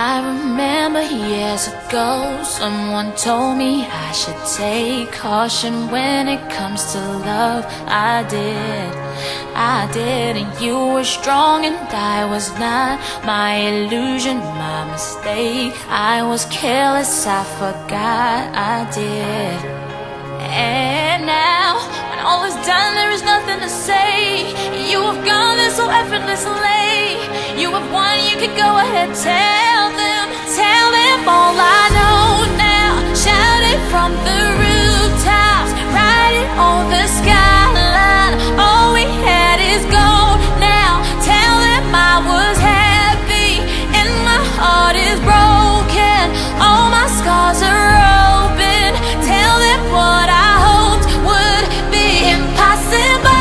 I remember years ago, someone told me I should take caution when it comes to love. I did, and you were strong and I was not. My illusion, my mistake. I was careless, I forgot I did. And now, when all is done, there is nothing to say. You have gone there so effortlessly. You have won, you can go ahead, tell them all I know now. Shout it from the rooftops, write it on the skyline. All we had is gold now. Tell them I was happy and my heart is broken. All my scars are open. Tell them what I hoped would be impossible.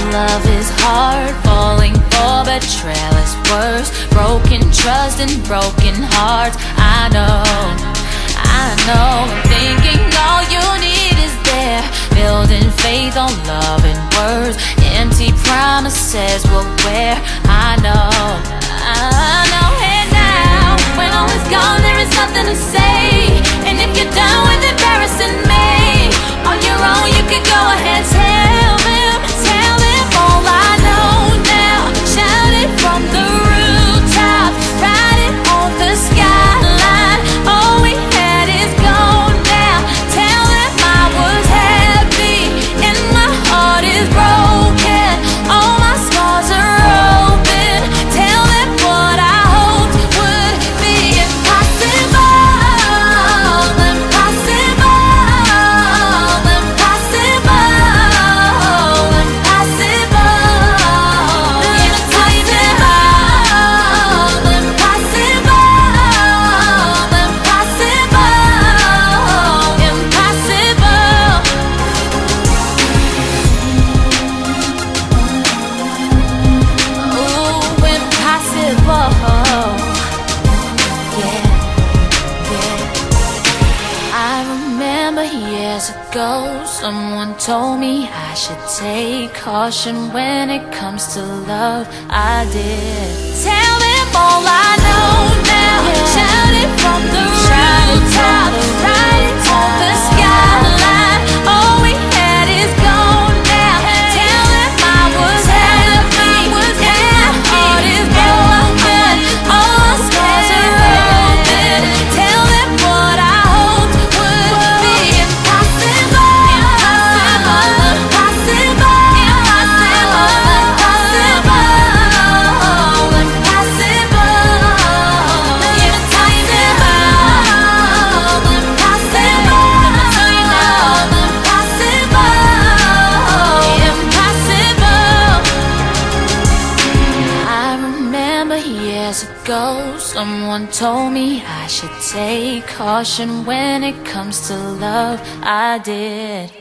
Love is hard, falling for betrayal is worse. Broken trust and broken hearts. I know, thinking all you need is there. Building faith on love and words. Empty promises will wear. I know. And now, when all is gone, there is nothing to say. And if you're done with embarrassing me, on your own you can go ahead, tell them all I know now. Shout it from the rooftops, write it on the skyline. All we had is gold now. Tell them I was happy and my heart is broken. All my scars are open. Tell them what I hoped would be impossible. Years ago, someone told me I should take caution when it comes to love. I did. Tell them all I know now. Shout it from the rooftop, write it on the skyline. All we had is gold now. Tell them I was happy and my heart is broken. All my scars are open. Tell them what I hoped would be impossible. Years ago, someone told me I should take caution when it comes to love. I did.